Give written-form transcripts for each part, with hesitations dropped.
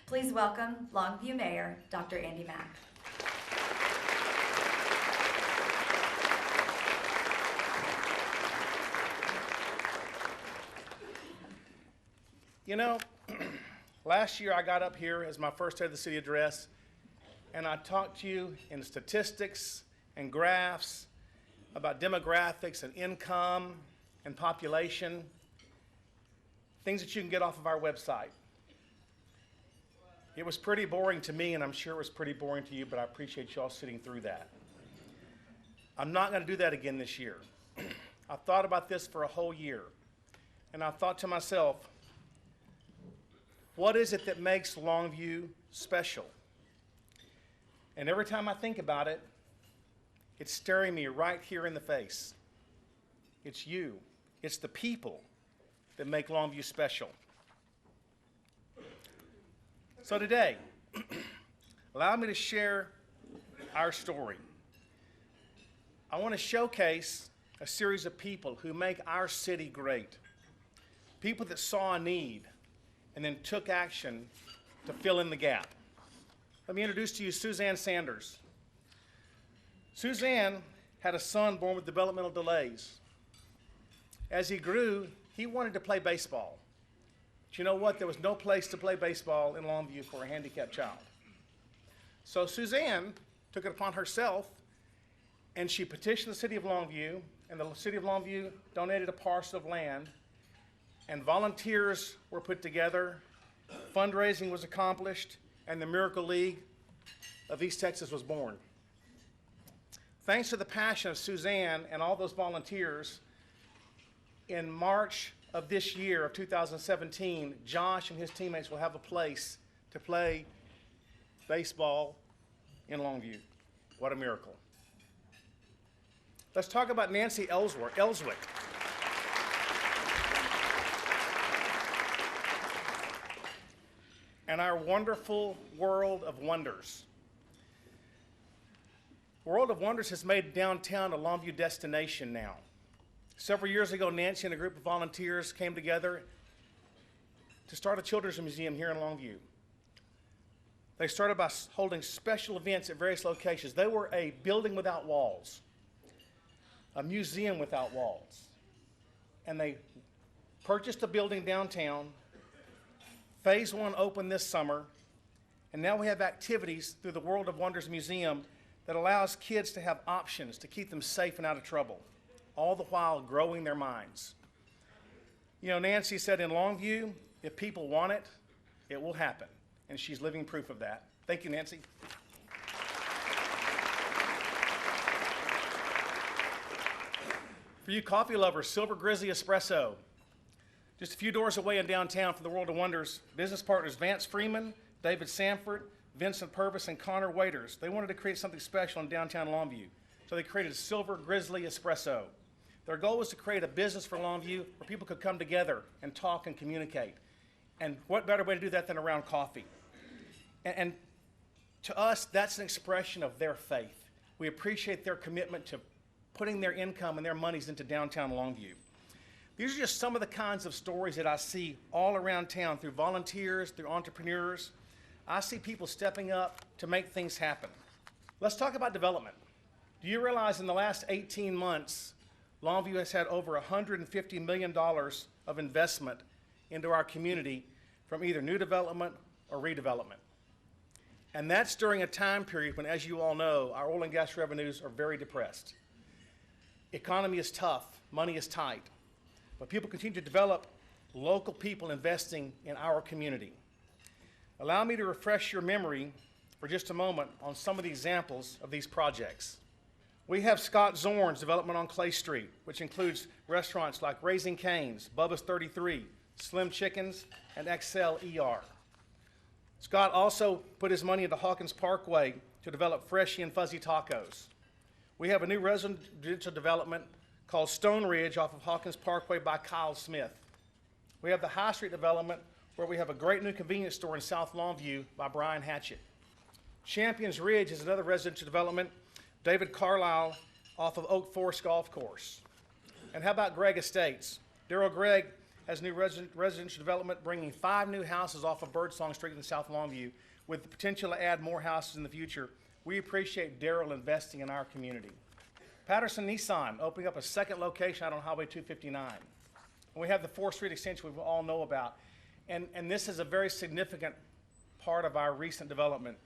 Please welcome Longview Mayor, Dr. Andy Mack. You know, last year I got up here as my first day of the city address, and I talked to you in statistics and graphs about demographics and income and population, things that you can get off of our website. It was pretty boring to me, and I'm sure it was pretty boring to you, but I appreciate you all sitting through that. I'm not going to do that again this year. I thought about this for a whole year, and I thought to myself, what is it that makes Longview special? And every time I think about it, it's staring me right here in the face. It's you. It's the people that make Longview special. So today, allow me to share our story. I want to showcase a series of people who make our city great. People that saw a need and then took action to fill in the gap. Let me introduce to you Suzanne Sanders. Suzanne had a son born with developmental delays. As he grew, he wanted to play baseball. But you know what? There was no place to play baseball in Longview for a handicapped child. So Suzanne took it upon herself, and she petitioned the city of Longview, and the city of Longview donated a parcel of land, and volunteers were put together, fundraising was accomplished, and the Miracle League of East Texas was born. Thanks to the passion of Suzanne and all those volunteers, in March of this year, of 2017, Josh and his teammates will have a place to play baseball in Longview. What a miracle. Let's talk about Nancy Ellswick. And our wonderful World of Wonders. World of Wonders has made downtown a Longview destination now. Several years ago, Nancy and a group of volunteers came together to start a children's museum here in Longview. They started by holding special events at various locations. They were a building without walls, a museum without walls. And they purchased a building downtown. Phase 1 opened this summer, and now we have activities through the World of Wonders Museum that allows kids to have options to keep them safe and out of trouble, all the while growing their minds. You know, Nancy said in Longview, if people want it, it will happen, and she's living proof of that. Thank you, Nancy. For you coffee lovers, Silver Grizzly Espresso. Just a few doors away in downtown from the World of Wonders, business partners Vance Freeman, David Sanford, Vincent Purvis, and Connor Waiters. They wanted to create something special in downtown Longview, so they created Silver Grizzly Espresso. Their goal was to create a business for Longview where people could come together and talk and communicate. And what better way to do that than around coffee? And to us, that's an expression of their faith. We appreciate their commitment to putting their income and their monies into downtown Longview. These are just some of the kinds of stories that I see all around town through volunteers, through entrepreneurs. I see people stepping up to make things happen. Let's talk about development. Do you realize in the last 18 months, Longview has had over $150 million of investment into our community from either new development or redevelopment? And that's during a time period when, as you all know, our oil and gas revenues are very depressed. Economy is tough, money is tight. But people continue to develop local people investing in our community. Allow me to refresh your memory for just a moment on some of the examples of these projects. We have Scott Zorn's development on Clay Street, which includes restaurants like Raising Cane's, Bubba's 33, Slim Chickens, and Excel ER. Scott also put his money into Hawkins Parkway to develop Freshy and Fuzzy Tacos. We have a new residential development called Stone Ridge off of Hawkins Parkway by Kyle Smith. We have the High Street development where we have a great new convenience store in South Longview by Brian Hatchett. Champions Ridge is another residential development, David Carlisle off of Oak Forest Golf Course. And how about Gregg Estates? Daryl Gregg has new residential development, bringing 5 new houses off of Birdsong Street in South Longview, with the potential to add more houses in the future. We appreciate Darrell investing in our community. Patterson Nissan opening up a second location out on Highway 259. And we have the 4th Street extension we all know about. And this is a very significant part of our recent development.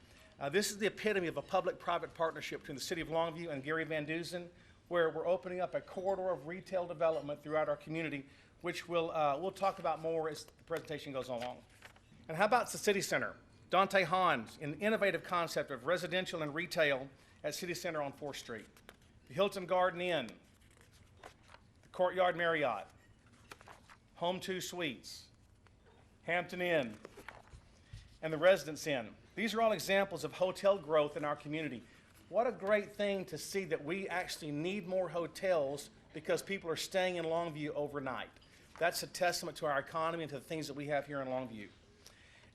This is the epitome of a public-private partnership between the City of Longview and Gary Van Dusen, where we're opening up a corridor of retail development throughout our community, which we'll talk about more as the presentation goes along. And how about the City Center? Dante Hahn's, an innovative concept of residential and retail at City Center on 4th Street. The Hilton Garden Inn, the Courtyard Marriott, Home 2 Suites, Hampton Inn, and the Residence Inn. These are all examples of hotel growth in our community. What a great thing to see that we actually need more hotels because people are staying in Longview overnight. That's a testament to our economy and to the things that we have here in Longview.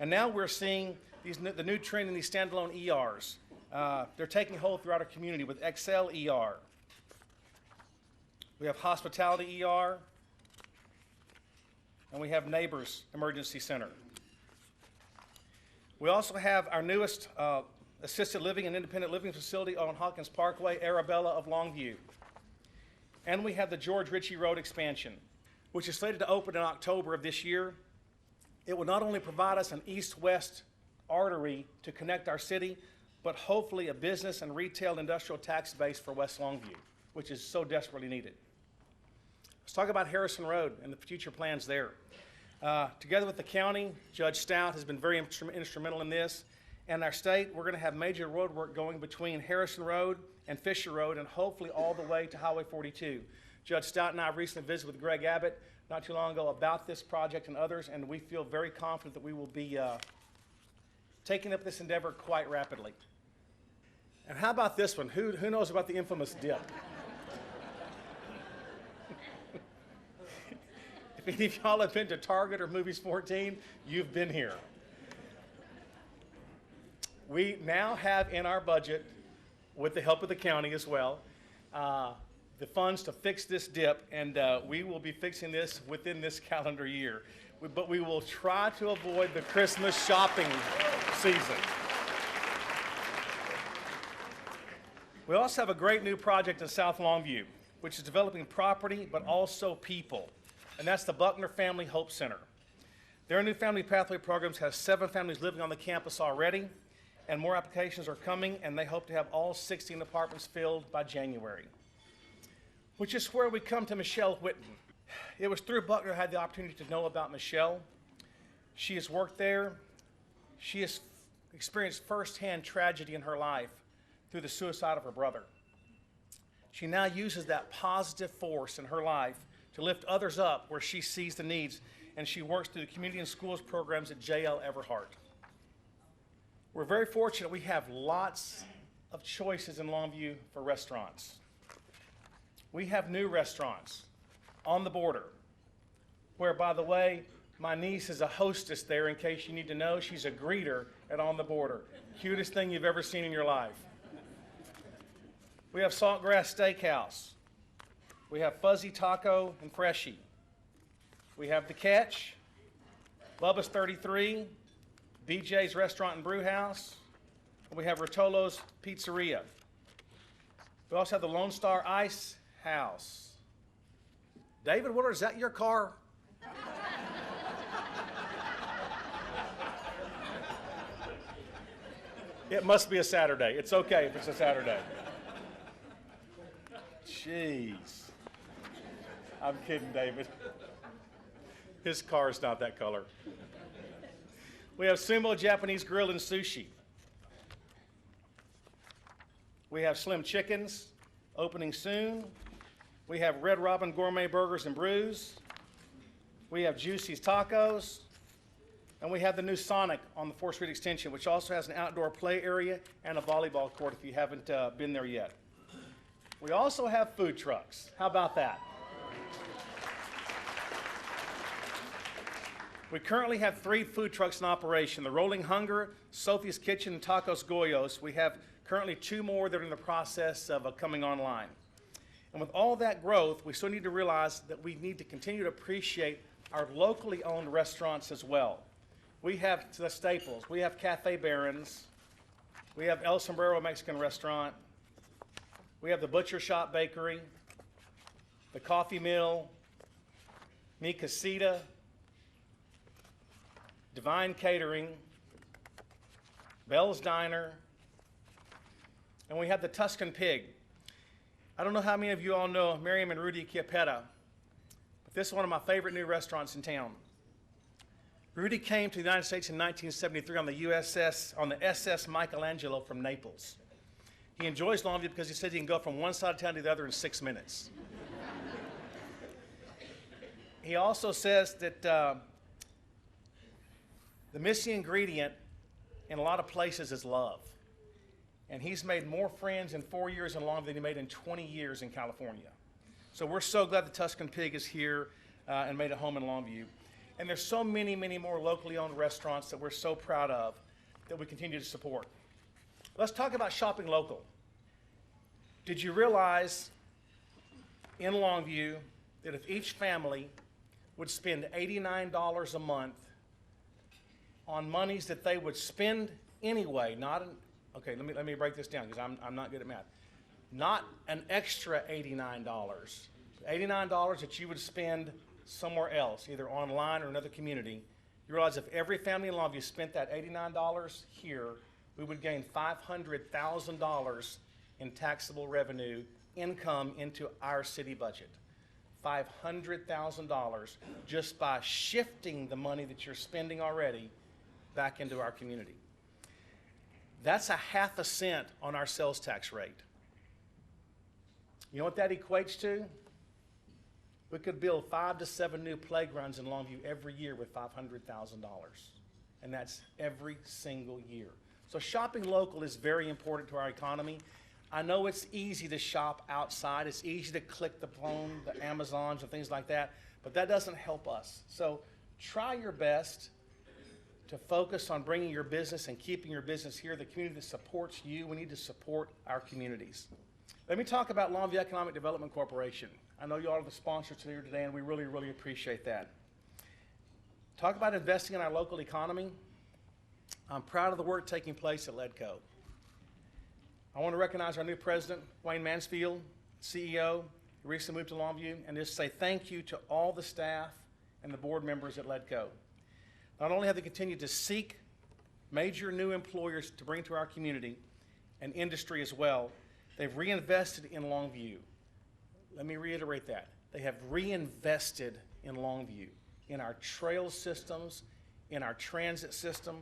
And now we're seeing the new trend in these standalone ERs. They're taking hold throughout our community with XL ER. We have Hospitality ER, and we have Neighbors Emergency Center. We also have our newest assisted living and independent living facility on Hawkins Parkway, Arabella of Longview. And we have the George Ritchie Road expansion, which is slated to open in October of this year. It will not only provide us an east-west artery to connect our city, but hopefully a business and retail industrial tax base for West Longview, which is so desperately needed. Let's talk about Harrison Road and the future plans there. Together with the county, Judge Stout has been very instrumental in this. And our state, we're going to have major road work going between Harrison Road and Fisher Road and hopefully all the way to Highway 42. Judge Stout and I recently visited with Greg Abbott not too long ago about this project and others, and we feel very confident that we will be taking up this endeavor quite rapidly. And how about this one? Who knows about the infamous dip? If any of y'all have been to Target or Movies 14, you've been here. We now have in our budget, with the help of the county as well, the funds to fix this dip, and we will be fixing this within this calendar year. But we will try to avoid the Christmas shopping season. We also have a great new project in South Longview, which is developing property but also people, and that's the Buckner Family Hope Center. Their new family pathway programs has 7 families living on the campus already, and more applications are coming, and they hope to have all 16 apartments filled by January. Which is where we come to Michelle Whitten. It was through Buckner I had the opportunity to know about Michelle. She has worked there. She has experienced firsthand tragedy in her life through the suicide of her brother. She now uses that positive force in her life to lift others up where she sees the needs, and she works through the community and schools programs at JL Everhart. We're very fortunate we have lots of choices in Longview for restaurants. We have new restaurants on the border, where, by the way, my niece is a hostess there, in case you need to know. She's a greeter at On the Border. Cutest thing you've ever seen in your life. We have Saltgrass Steakhouse. We have Fuzzy Taco and Freshie. We have The Catch, Bubba's 33, BJ's Restaurant and Brew House, and we have Rotolo's Pizzeria. We also have the Lone Star Ice House. David Willard, is that your car? It must be a Saturday. It's okay if it's a Saturday. Jeez. I'm kidding, David. His car is not that color. We have Sumo Japanese Grill and Sushi. We have Slim Chickens, opening soon. We have Red Robin Gourmet Burgers and Brews. We have Juicy's Tacos. And we have the new Sonic on the 4th Street Extension, which also has an outdoor play area and a volleyball court if you haven't been there yet. We also have food trucks. How about that? We currently have 3 food trucks in operation: the Rolling Hunger, Sophie's Kitchen, and Tacos Goyos. We have currently 2 more that are in the process of coming online. And with all that growth, we still need to realize that we need to continue to appreciate our locally owned restaurants as well. We have the staples. We have Cafe Barron's. We have El Sombrero Mexican Restaurant. We have the Butcher Shop Bakery, the Coffee Mill, Mi Casita, Divine Catering, Bell's Diner, and we have the Tuscan Pig. I don't know how many of you all know Miriam and Rudy Chiappetta, but this is one of my favorite new restaurants in town. Rudy came to the United States in 1973 on the SS Michelangelo from Naples. He enjoys Longview because he said he can go from one side of town to the other in 6 minutes. He also says that the missing ingredient in a lot of places is love. And he's made more friends in 4 years in Longview than he made in 20 years in California. So we're so glad the Tuscan Pig is here and made a home in Longview. And there's so many, many more locally owned restaurants that we're so proud of that we continue to support. Let's talk about shopping local. Did you realize in Longview that if each family would spend $89 a month on monies that they would spend anyway, okay, let me break this down because I'm not good at math. Not an extra $89. $89 that you would spend somewhere else, either online or another community. You realize if every family in Longview spent that $89 here, we would gain $500,000 in taxable revenue income into our city budget. $500,000 just by shifting the money that you're spending already back into our community. That's a half a cent on our sales tax rate. You know what that equates to? We could build 5 to 7 new playgrounds in Longview every year with $500,000. And that's every single year. So shopping local is very important to our economy. I know it's easy to shop outside. It's easy to click the phone, the Amazons and things like that, but that doesn't help us. So try your best to focus on bringing your business and keeping your business here. The community that supports you, we need to support our communities. Let me talk about Longview Economic Development Corporation. I know you all are the sponsors here today, and we really, really appreciate that. Talk about investing in our local economy. I'm proud of the work taking place at LEDCO. I want to recognize our new president, Wayne Mansfield, CEO, who recently moved to Longview, and just say thank you to all the staff and the board members at LEDCO. Not only have they continued to seek major new employers to bring to our community and industry as well, they've reinvested in Longview. Let me reiterate that. They have reinvested in Longview, in our trail systems, in our transit system.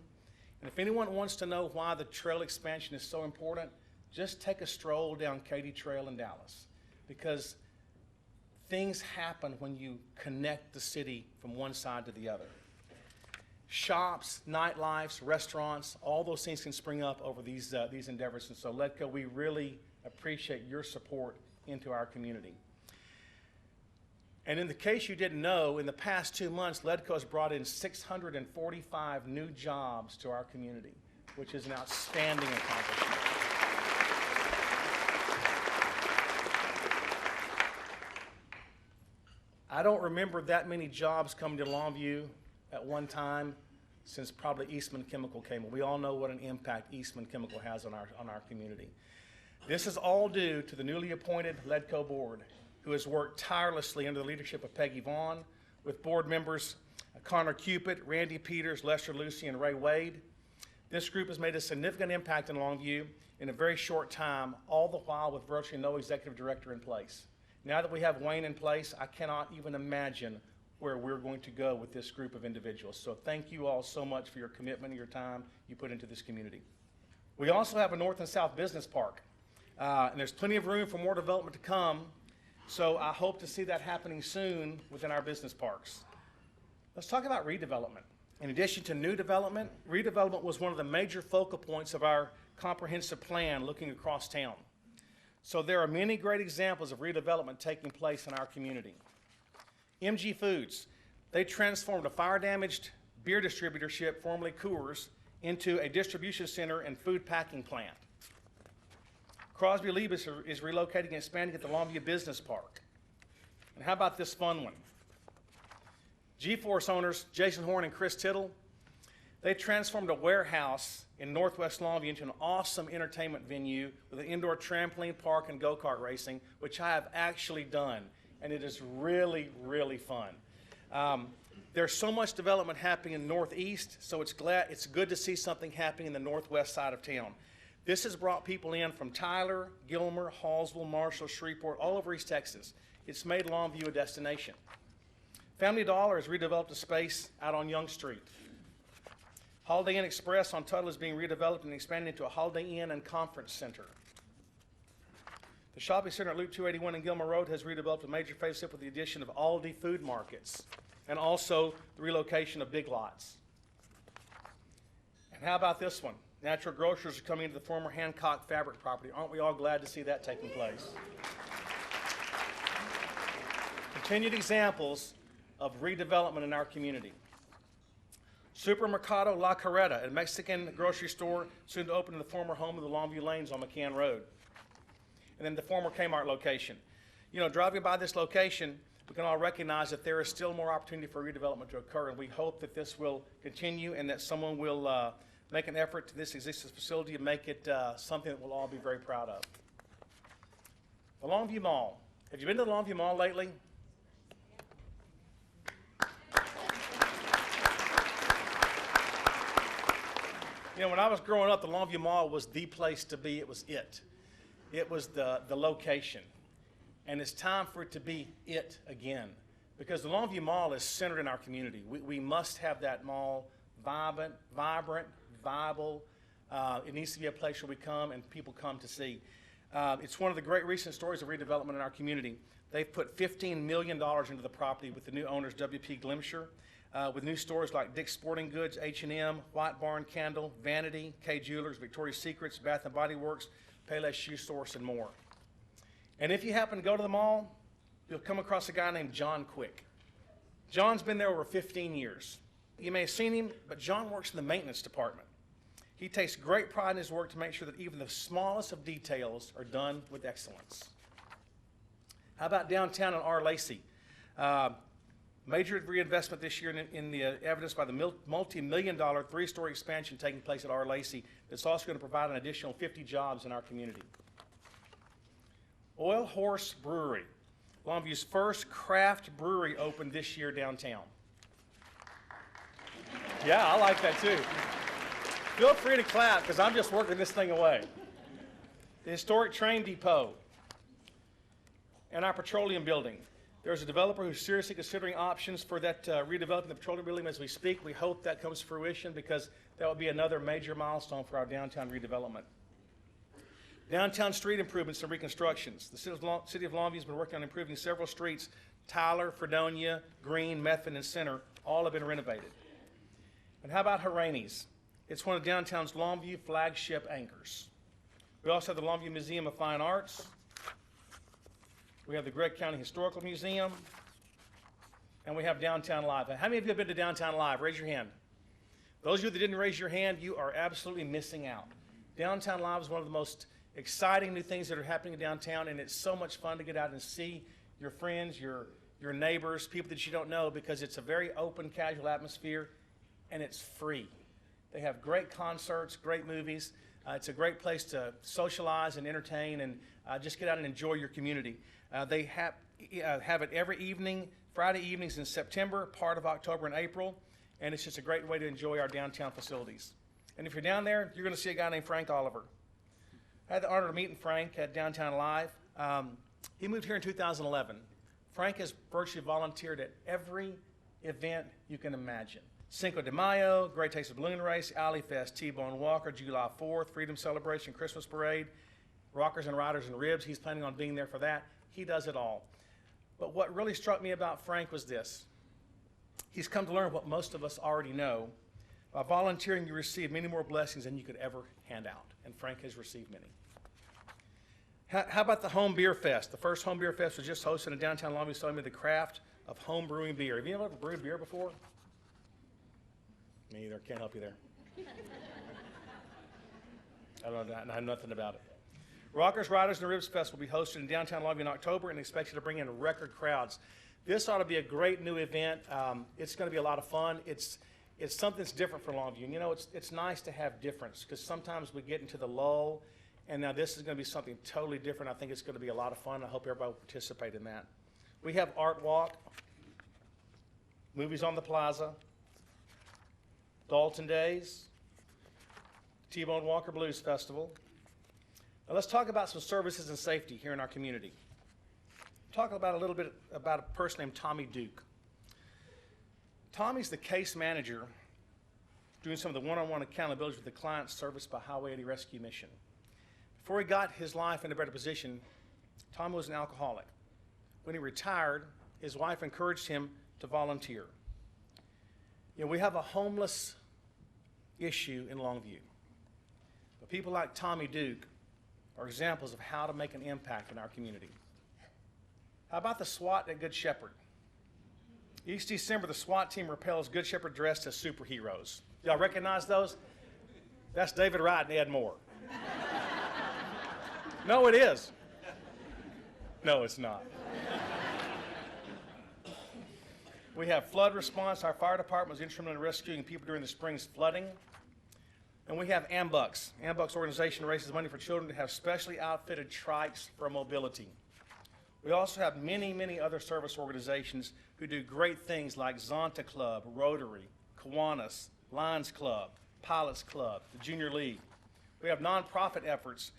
And if anyone wants to know why the trail expansion is so important, just take a stroll down Katy Trail in Dallas, because things happen when you connect the city from one side to the other. Shops, nightlifes, restaurants, all those things can spring up over these endeavors. And so LEDCO, we really appreciate your support into our community. And in the case you didn't know, in the past 2 months, LEDCO has brought in 645 new jobs to our community, which is an outstanding accomplishment. I don't remember that many jobs coming to Longview at one time since probably Eastman Chemical came. We all know what an impact Eastman Chemical has on our community. This is all due to the newly appointed LEDCO board, who has worked tirelessly under the leadership of Peggy Vaughn, with board members Connor Cupid, Randy Peters, Lester Lucy, and Ray Wade. This group has made a significant impact in Longview in a very short time, all the while with virtually no executive director in place. Now that we have Wayne in place, I cannot even imagine where we're going to go with this group of individuals. So thank you all so much for your commitment and your time you put into this community. We also have a North and South Business Park, and there's plenty of room for more development to come. So I hope to see that happening soon within our business parks. Let's talk about redevelopment. In addition to new development, redevelopment was one of the major focal points of our comprehensive plan looking across town. So there are many great examples of redevelopment taking place in our community. MG Foods, they transformed a fire-damaged beer distributorship, formerly Coors, into a distribution center and food packing plant. Crosby Lebus is relocating and expanding at the Longview Business Park. And how about this fun one? G-Force owners Jason Horn and Chris Tittle, they transformed a warehouse in northwest Longview into an awesome entertainment venue with an indoor trampoline park and go-kart racing, which I have actually done, and it is really, really fun. There's so much development happening in the northeast, so it's good to see something happening in the northwest side of town. This has brought people in from Tyler, Gilmer, Hallsville, Marshall, Shreveport, all over East Texas. It's made Longview a destination. Family Dollar has redeveloped a space out on Young Street. Holiday Inn Express on Tuttle is being redeveloped and expanded into a Holiday Inn and Conference Center. The shopping center at Loop 281 and Gilmer Road has redeveloped a major facelift with the addition of Aldi food markets and also the relocation of Big Lots. And how about this one? Natural Grocers are coming into the former Hancock Fabric property. Aren't we all glad to see that taking place? Continued examples of redevelopment in our community. Supermercado La Carreta, a Mexican grocery store soon to open in the former home of the Longview Lanes on McCann Road. And then the former Kmart location. You know, driving by this location, we can all recognize that there is still more opportunity for redevelopment to occur, and we hope that this will continue and that someone will make an effort to this existing facility and make it something that we'll all be very proud of. The Longview Mall. Have you been to the Longview Mall lately? You know, when I was growing up, the Longview Mall was the place to be. It was it. It was the location. And it's time for it to be it again. Because the Longview Mall is centered in our community. We must have that mall vibrant, viable. It needs to be a place where we come and people come to see. It's one of the great recent stories of redevelopment in our community. They've put $15 million into the property with the new owners, W.P. Glimsher. With new stores like Dick's Sporting Goods, H&M, White Barn Candle, Vanity, K Jewelers, Victoria's Secrets, Bath & Body Works, Payless Shoe Source, and more. And if you happen to go to the mall, you'll come across a guy named John Quick. John's been there over 15 years. You may have seen him, but John works in the maintenance department. He takes great pride in his work to make sure that even the smallest of details are done with excellence. How about downtown in R. Lacey? Major reinvestment this year in the evidence by the multi-million-dollar three-story expansion taking place at R. Lacey that's also going to provide an additional 50 jobs in our community. Oil Horse Brewery, Longview's first craft brewery, opened this year downtown. Yeah, I like that too. Feel free to clap because I'm just working this thing away. The historic train depot and our petroleum building. There's a developer who's seriously considering options for that redeveloping the petroleum building as we speak. We hope that comes to fruition because that will be another major milestone for our downtown redevelopment. Downtown street improvements and reconstructions. The city of Longview has been working on improving several streets. Tyler, Fredonia, Green, Method, and Center all have been renovated. And how about Horaney's? It's one of downtown's Longview flagship anchors. We also have the Longview Museum of Fine Arts. We have the Gregg County Historical Museum, and we have Downtown Live. How many of you have been to Downtown Live? Raise your hand. Those of you that didn't raise your hand, you are absolutely missing out. Downtown Live is one of the most exciting new things that are happening in downtown, and it's so much fun to get out and see your friends, your neighbors, people that you don't know, because it's a very open, casual atmosphere, and it's free. They have great concerts, great movies. It's a great place to socialize and entertain and just get out and enjoy your community. They have it every evening, Friday evenings in September, part of October and April, and it's just a great way to enjoy our downtown facilities. And if you're down there, you're going to see a guy named Frank Oliver. I had the honor of meeting Frank at Downtown Live. He moved here in 2011. Frank has virtually volunteered at every event you can imagine. Cinco de Mayo, Great Taste of Balloon Race, Alley Fest, T-Bone Walker, July 4th, Freedom Celebration, Christmas Parade, Rockers and Riders and Ribs. He's planning on being there for that. He does it all. But what really struck me about Frank was this. He's come to learn what most of us already know. By volunteering, you receive many more blessings than you could ever hand out. And Frank has received many. How about the Home Beer Fest? The first Home Beer Fest was just hosted in downtown Longview, showing me the craft of home brewing beer. Have you ever brewed beer before? Me either. Can't help you there. I know nothing about it. Rockers, Riders, and Ribs Fest will be hosted in downtown Longview in October and expected to bring in record crowds. This ought to be a great new event. It's going to be a lot of fun. It's something that's different for Longview. And, you know, it's nice to have difference because sometimes we get into the lull, and now this is going to be something totally different. I think it's going to be a lot of fun. I hope everybody will participate in that. We have Art Walk, Movies on the Plaza, Dalton Days, T-Bone Walker Blues Festival. Now let's talk about some services and safety here in our community. Talk about a little bit about a person named Tommy Duke. Tommy's the case manager doing some of the one-on-one accountability with the client serviced by Highway 80 Rescue Mission. Before he got his life in a better position, Tommy was an alcoholic. When he retired, his wife encouraged him to volunteer. You know, we have a homeless issue in Longview. But people like Tommy Duke are examples of how to make an impact in our community. How about the SWAT at Good Shepherd? Each December, the SWAT team repels Good Shepherd dressed as superheroes. Y'all recognize those? That's David Wright and Ed Moore. No, it is. No, it's not. We have flood response. Our fire department was instrumental in rescuing people during the spring's flooding. And we have AMBUCS. AMBUCS organization raises money for children to have specially outfitted trikes for mobility. We also have many, many other service organizations who do great things like Zonta Club, Rotary, Kiwanis, Lions Club, Pilots Club, the Junior League. We have nonprofit efforts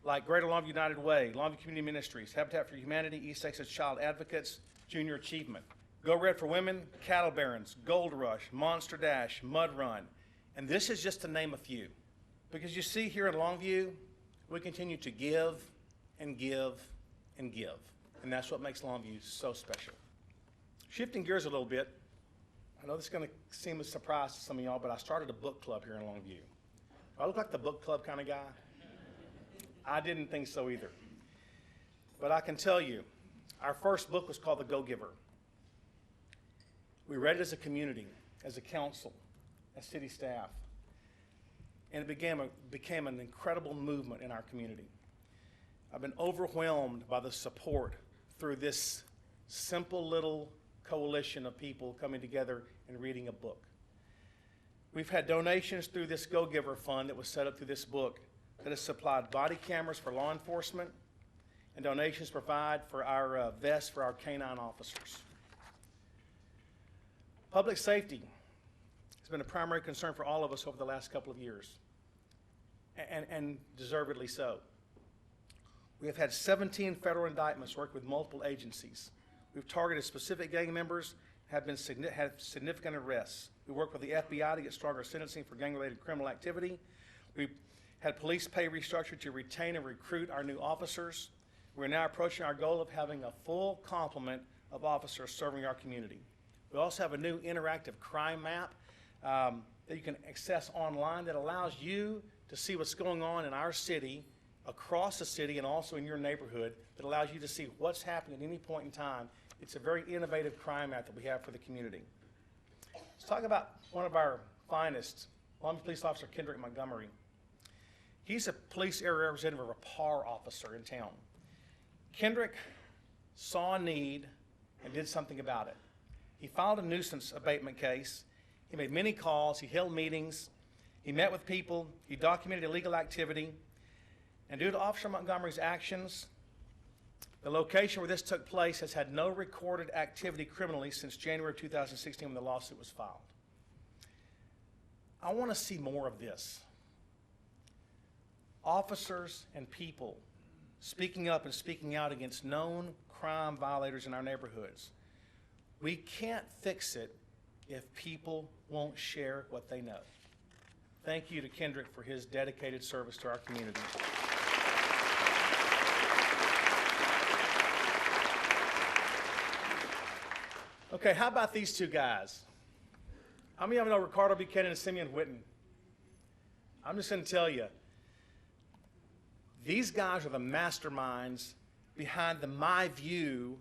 like Greater Longview United Way, Longview Community Ministries, Habitat for Humanity, East Texas Child Advocates, Junior Achievement. Go Red for Women, Cattle Barons, Gold Rush, Monster Dash, Mud Run. And this is just to name a few. Because you see here in Longview, we continue to give and give and give. And that's what makes Longview so special. Shifting gears a little bit, I know this is going to seem a surprise to some of y'all, but I started a book club here in Longview. Do I look like the book club kind of guy? I didn't think so either. But I can tell you, our first book was called The Go-Giver. We read it as a community, as a council, as city staff. And it became an incredible movement in our community. I've been overwhelmed by the support through this simple little coalition of people coming together and reading a book. We've had donations through this Go-Giver Fund that was set up through this book that has supplied body cameras for law enforcement and donations provide for our vests for our canine officers. Public safety has been a primary concern for all of us over the last couple of years, and deservedly so. We have had 17 federal indictments working with multiple agencies. We've targeted specific gang members, have significant arrests. We work with the FBI to get stronger sentencing for gang-related criminal activity. We've had police pay restructured to retain and recruit our new officers. We're now approaching our goal of having a full complement of officers serving our community. We also have a new interactive crime map that you can access online that allows you to see what's going on in our city, across the city, and also in your neighborhood, that allows you to see what's happening at any point in time. It's a very innovative crime map that we have for the community. Let's talk about one of our finest, Longview Police Officer Kendrick Montgomery. He's a police area representative of a PAR officer in town. Kendrick saw a need and did something about it. He filed a nuisance abatement case. He made many calls. He held meetings. He met with people. He documented illegal activity. And due to Officer Montgomery's actions, the location where this took place has had no recorded activity criminally since January of 2016 when the lawsuit was filed. I want to see more of this. Officers and people speaking up and speaking out against known crime violators in our neighborhoods. We can't fix it if people won't share what they know. Thank you to Kendrick for his dedicated service to our community. Okay, how about these two guys? How many of you know Ricardo Buchanan and Simeon Whitten? I'm just going to tell you, these guys are the masterminds behind the My View,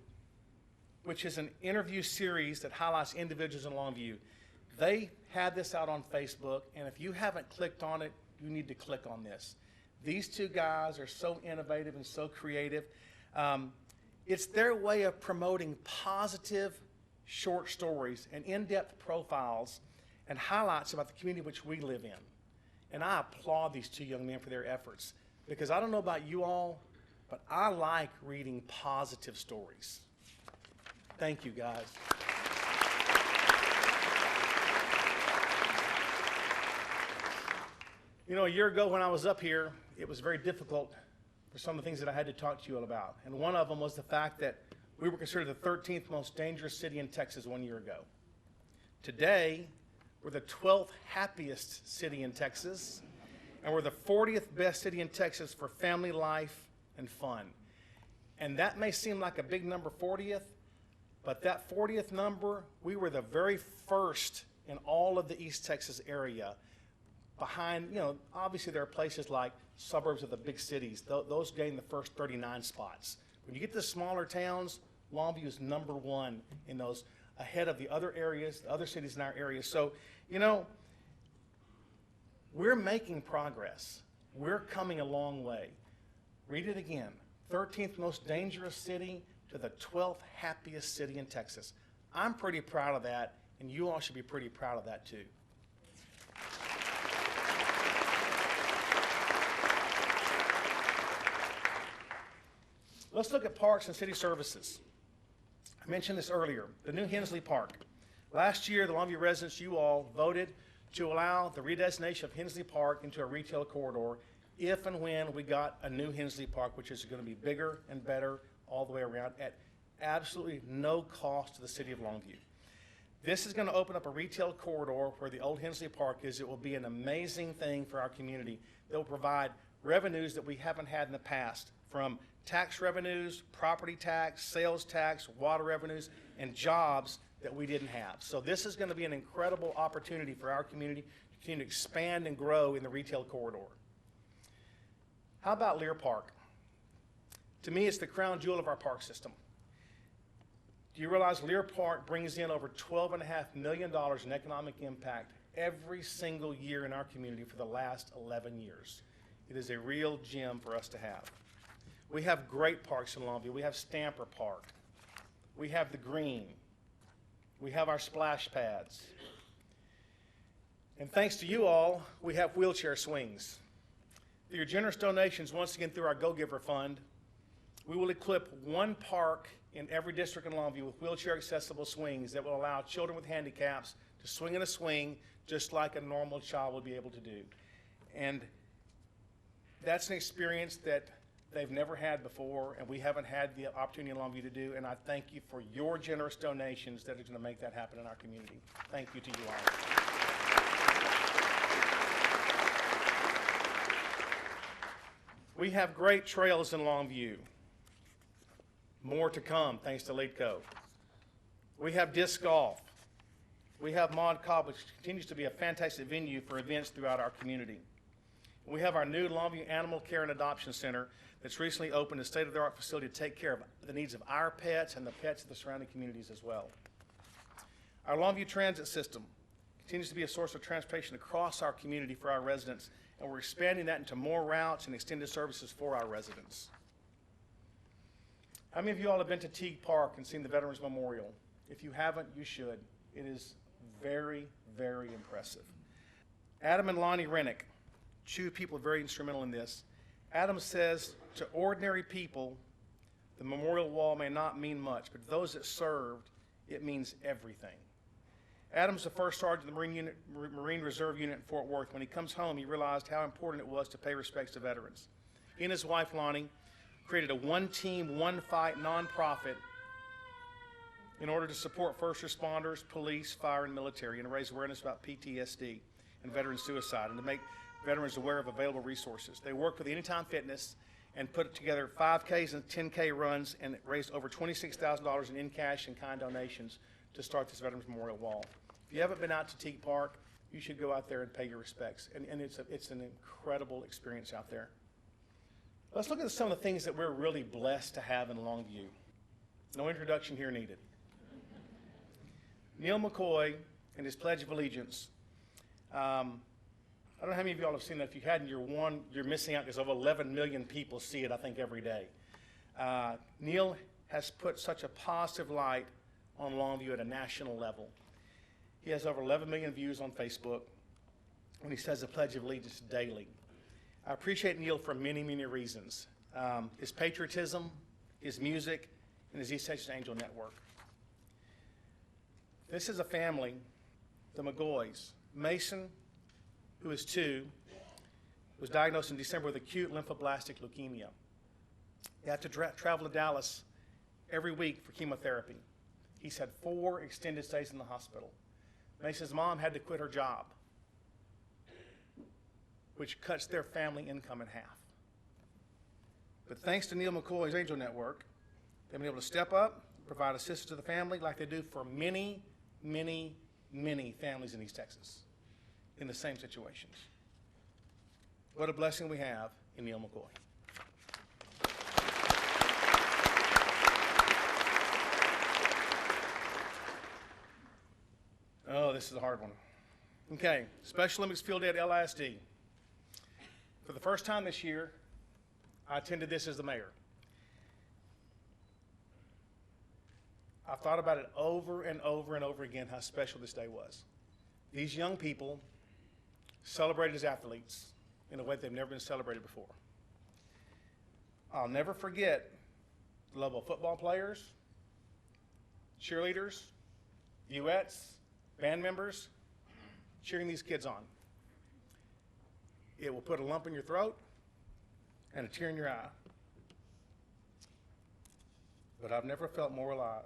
which is an interview series that highlights individuals in Longview. They had this out on Facebook, and if you haven't clicked on it, you need to click on this. These two guys are so innovative and so creative. It's their way of promoting positive short stories and in-depth profiles and highlights about the community which we live in. And I applaud these two young men for their efforts, because I don't know about you all, but I like reading positive stories. Thank you, guys. You know, a year ago when I was up here, it was very difficult for some of the things that I had to talk to you all about. And one of them was the fact that we were considered the 13th most dangerous city in Texas 1 year ago. Today, we're the 12th happiest city in Texas, and we're the 40th best city in Texas for family life and fun. And that may seem like a big number, 40th, but that 40th number, we were the very first in all of the East Texas area. Behind, you know, obviously there are places like suburbs of the big cities. Those gain the first 39 spots. When you get to the smaller towns, Longview is #1 in those, ahead of the other areas, the other cities in our area. So, you know, we're making progress. We're coming a long way. Read it again. 13th most dangerous city to the 12th happiest city in Texas. I'm pretty proud of that, and you all should be pretty proud of that too. Let's look at parks and city services. I mentioned this earlier, the new Hensley Park. Last year, the Longview residents, you all, voted to allow the redesignation of Hensley Park into a retail corridor if and when we got a new Hensley Park, which is going to be bigger and better all the way around at absolutely no cost to the city of Longview. This is going to open up a retail corridor where the old Hensley Park is. It will be an amazing thing for our community that will provide revenues that we haven't had in the past, from tax revenues, property tax, sales tax, water revenues, and jobs that we didn't have. So this is going to be an incredible opportunity for our community to continue to expand and grow in the retail corridor. How about Lear Park? To me, it's the crown jewel of our park system. Do you realize Lear Park brings in over $12.5 million in economic impact every single year in our community for the last 11 years? It is a real gem for us to have. We have great parks in Longview. We have Stamper Park. We have the Green. We have our splash pads. And thanks to you all, we have wheelchair swings. Through your generous donations, once again through our Go Giver Fund, we will equip one park in every district in Longview with wheelchair accessible swings that will allow children with handicaps to swing in a swing just like a normal child would be able to do. And that's an experience that they've never had before, and we haven't had the opportunity in Longview to do, and I thank you for your generous donations that are going to make that happen in our community. Thank you to you all. We have great trails in Longview. More to come, thanks to LEEDCO. We have disc golf. We have Mod Cobb, which continues to be a fantastic venue for events throughout our community. We have our new Longview Animal Care and Adoption Center that's recently opened a state-of-the-art facility to take care of the needs of our pets and the pets of the surrounding communities as well. Our Longview Transit System continues to be a source of transportation across our community for our residents, and we're expanding that into more routes and extended services for our residents. How many of you all have been to Teague Park and seen the Veterans Memorial? If you haven't, you should. It is very, very impressive. Adam and Lonnie Rennick, two people very instrumental in this. Adam says, to ordinary people, the memorial wall may not mean much, but to those that served, it means everything. Adam's the first sergeant of the Marine Reserve Unit in Fort Worth. When he comes home, he realized how important it was to pay respects to veterans. He and his wife, Lonnie, created a one-team, one-fight nonprofit in order to support first responders, police, fire, and military, and to raise awareness about PTSD and veteran suicide, and to make veterans aware of available resources. They worked with Anytime Fitness and put together 5Ks and 10K runs, and raised over $26,000 in cash and kind donations to start this Veterans Memorial Wall. If you haven't been out to Teague Park, you should go out there and pay your respects. And it's an incredible experience out there. Let's look at some of the things that we're really blessed to have in Longview. No introduction here needed. Neil McCoy and his Pledge of Allegiance. I don't know how many of you all have seen that. If you hadn't, you're missing out, because over 11 million people see it, I think, every day. Neil has put such a positive light on Longview at a national level. He has over 11 million views on Facebook, and he says the Pledge of Allegiance daily. I appreciate Neil for many, many reasons. His patriotism, his music, and his East Texas Angel Network. This is a family, the McGoys. Mason, who is 2, was diagnosed in December with acute lymphoblastic leukemia. He had to travel to Dallas every week for chemotherapy. He's had 4 extended stays in the hospital. Mason's mom had to quit her job, which cuts their family income in half. But thanks to Neil McCoy's Angel Network, they've been able to step up, provide assistance to the family like they do for many, many, many families in East Texas in the same situations. What a blessing we have in Neil McCoy. Oh, this is a hard one. Okay, Special Olympics Field Day at LISD. For the first time this year, I attended this as the mayor. I've thought about it over and over and over again how special this day was. These young people celebrated as athletes in a way they've never been celebrated before. I'll never forget the level of football players, cheerleaders, duets, band members cheering these kids on. It will put a lump in your throat and a tear in your eye. But I've never felt more alive.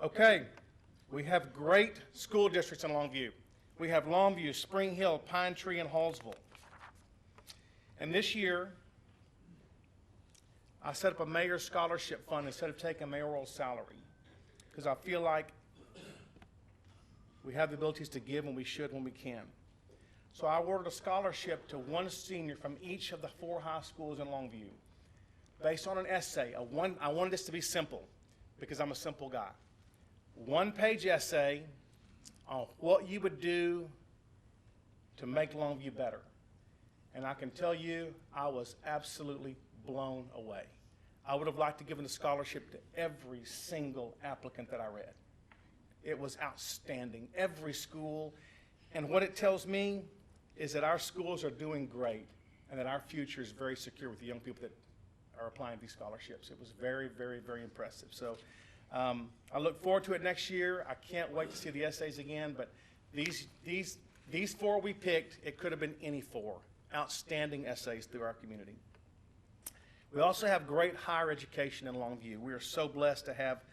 Okay, we have great school districts in Longview. We have Longview, Spring Hill, Pine Tree, and Hallsville. And this year, I set up a mayor's scholarship fund instead of taking a mayoral salary, because I feel like we have the abilities to give, and we should when we can. So I awarded a scholarship to one senior from each of the 4 high schools in Longview, based on an essay. I wanted this to be simple, because I'm a simple guy. 1-page essay on what you would do to make Longview better. And I can tell you, I was absolutely blown away. I would have liked to give a scholarship to every single applicant that I read. It was outstanding, every school. And what it tells me is that our schools are doing great and that our future is very secure with the young people that are applying these scholarships. It was very, very, very impressive. So I look forward to it next year. I can't wait to see the essays again, but these 4 we picked, it could have been any 4. Outstanding essays through our community. We also have great higher education in Longview. We are so blessed to have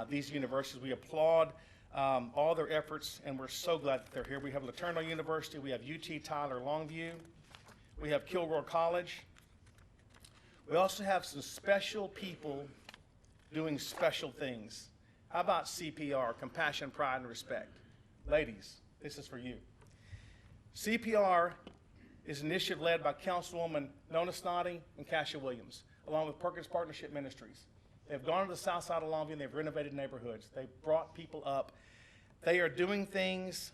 these universities. We applaud all their efforts, and we're so glad that they're here. We have LeTourneau University. We have UT Tyler Longview. We have Kilgore College. We also have some special people doing special things. How about CPR, Compassion, Pride, and Respect? Ladies, this is for you. CPR is an initiative led by Councilwoman Nona Snoddy and Cassia Williams, along with Perkins Partnership Ministries. They've gone to the south side of Longview and they've renovated neighborhoods. They've brought people up. They are doing things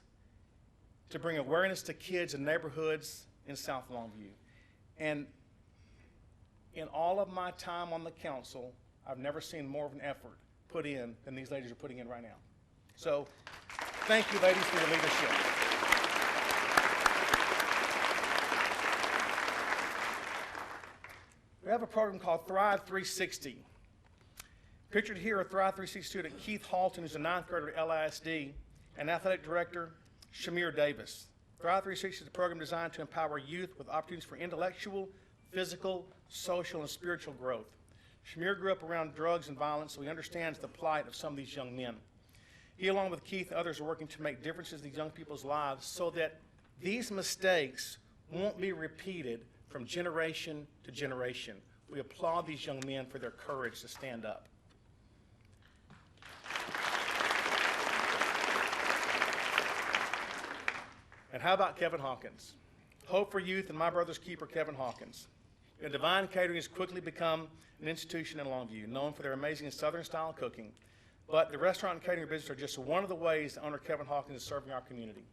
to bring awareness to kids in neighborhoods in South Longview. And in all of my time on the council, I've never seen more of an effort put in than these ladies are putting in right now. So thank you, ladies, for your leadership. We have a program called Thrive 360. Pictured here are Thrive 360 student Keith Halton, who's a 9th grader at LISD, and athletic director Shamir Davis. Thrive 360 is a program designed to empower youth with opportunities for intellectual, physical, social, and spiritual growth. Shamir grew up around drugs and violence, so he understands the plight of some of these young men. He, along with Keith and others, are working to make differences in these young people's lives so that these mistakes won't be repeated from generation to generation. We applaud these young men for their courage to stand up. And how about Kevin Hawkins? Hope for Youth and My Brother's Keeper, Kevin Hawkins. Divine Catering has quickly become an institution in Longview, known for their amazing Southern-style cooking. But the restaurant and catering business are just one of the ways that owner Kevin Hawkins is serving our community.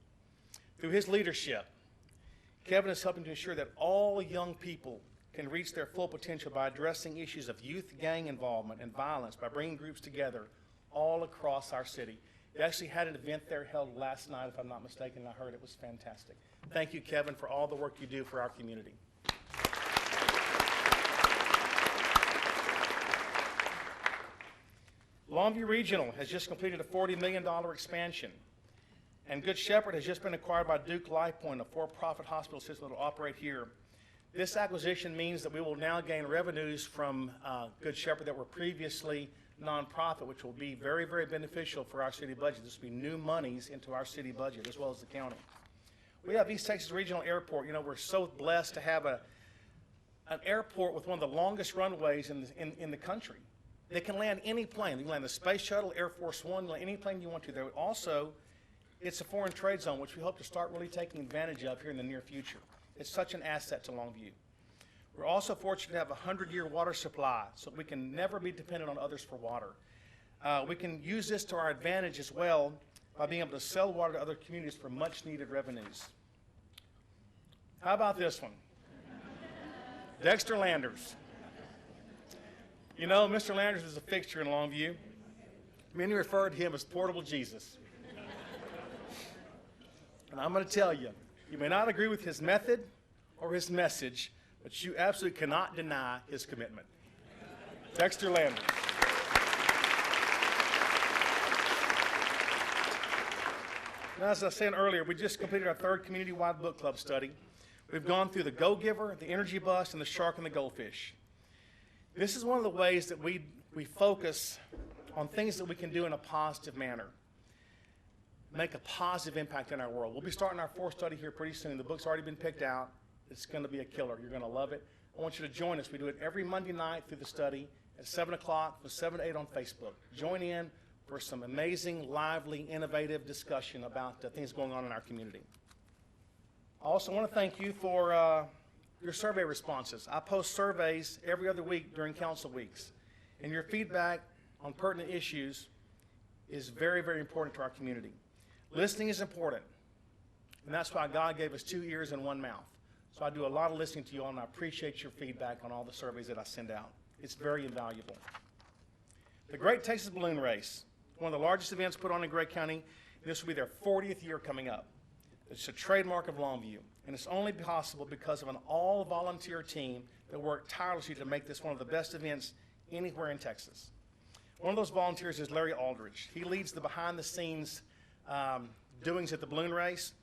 Through his leadership, Kevin is helping to ensure that all young people can reach their full potential by addressing issues of youth gang involvement and violence by bringing groups together all across our city. They actually had an event there held last night, if I'm not mistaken, and I heard it was fantastic. Thank you, Kevin, for all the work you do for our community. Longview Regional has just completed a $40 million expansion, and Good Shepherd has just been acquired by Duke LifePoint, a for-profit hospital system that will operate here. This acquisition means that we will now gain revenues from Good Shepherd that were previously nonprofit, which will be very, very beneficial for our city budget. This will be new monies into our city budget as well as the county. We have East Texas Regional Airport. You know, we're so blessed to have an airport with one of the longest runways in the country. They can land any plane. You can land the Space Shuttle, Air Force One, land any plane you want to there. Also, it's a foreign trade zone, which we hope to start really taking advantage of here in the near future. It's such an asset to Longview. We're also fortunate to have a 100-year water supply, so we can never be dependent on others for water. We can use this to our advantage as well by being able to sell water to other communities for much-needed revenues. How about this one? Dexter Landers. You know, Mr. Landers is a fixture in Longview. Many refer to him as Portable Jesus. And I'm going to tell you, you may not agree with his method or his message, but you absolutely cannot deny his commitment. Dexter Landers. Now, as I was saying earlier, we just completed our third community-wide book club study. We've gone through The Go-Giver, The Energy Bus, and The Shark and the Goldfish. This is one of the ways that we focus on things that we can do in a positive manner, make a positive impact in our world. We'll be starting our fourth study here pretty soon. The book's already been picked out. It's going to be a killer. You're going to love it. I want you to join us. We do it every Monday night through the study at 7 o'clock from 7 to 8 on Facebook. Join in for some amazing, lively, innovative discussion about things going on in our community. I also want to thank you for your survey responses. I post surveys every other week during council weeks, and your feedback on pertinent issues is very, very important to our community. Listening is important, and that's why God gave us 2 ears and 1 mouth. So I do a lot of listening to you all, and I appreciate your feedback on all the surveys that I send out. It's very invaluable. The Great Texas Balloon Race, one of the largest events put on in Gray County. This will be their 40th year coming up. It's a trademark of Longview, and it's only possible because of an all-volunteer team that worked tirelessly to make this one of the best events anywhere in Texas. One of those volunteers is Larry Aldridge. He leads the behind-the-scenes doings at the balloon race.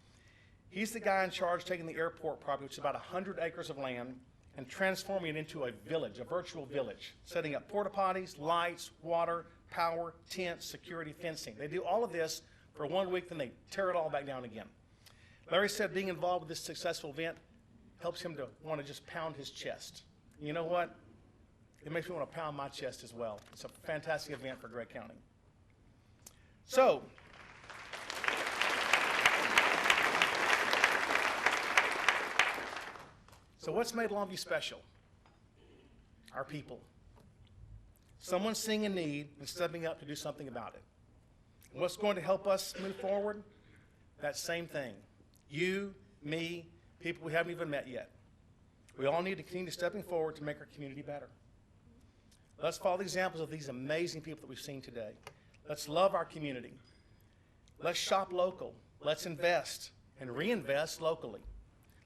He's the guy in charge of taking the airport property, which is about 100 acres of land, and transforming it into a village, a virtual village, setting up porta potties, lights, water, power, tents, security, fencing. They do all of this for 1 week, then they tear it all back down again. Larry said being involved with this successful event helps him to want to just pound his chest. You know what? It makes me want to pound my chest as well. It's a fantastic event for Gray County. So, what's made Longview special? Our people. Someone seeing a need and stepping up to do something about it. And what's going to help us move forward? That same thing. You, me, people we haven't even met yet. We all need to continue stepping forward to make our community better. Let's follow the examples of these amazing people that we've seen today. Let's love our community. Let's shop local. Let's invest and reinvest locally.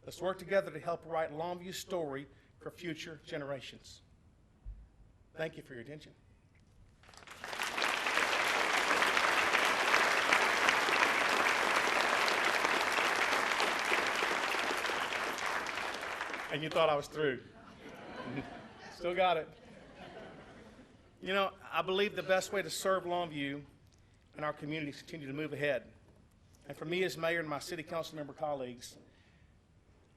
Let's work together to help write Longview's story for future generations. Thank you for your attention. And you thought I was through. Still got it. You know, I believe the best way to serve Longview and our community is to continue to move ahead. And for me as mayor and my city council member colleagues,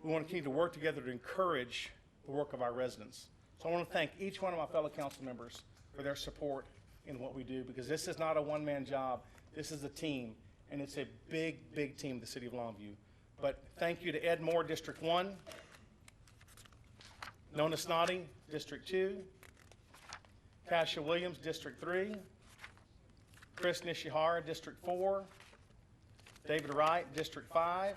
we want to continue to work together to encourage the work of our residents. So I want to thank each one of my fellow council members for their support in what we do, because this is not a one-man job. This is a team, and it's a big, big team, the city of Longview. But thank you to Ed Moore, District 1, Nona Snoddy, District 2, Kasia Williams, District 3, Chris Nishihara, District 4, David Wright, District 5,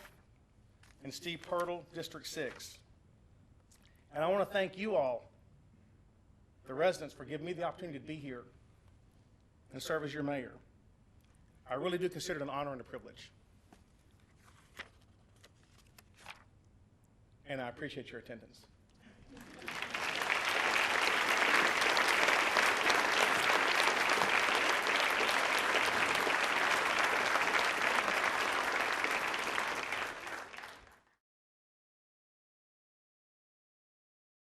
and Steve Pirtle, District 6. And I want to thank you all, the residents, for giving me the opportunity to be here and serve as your mayor. I really do consider it an honor and a privilege. And I appreciate your attendance.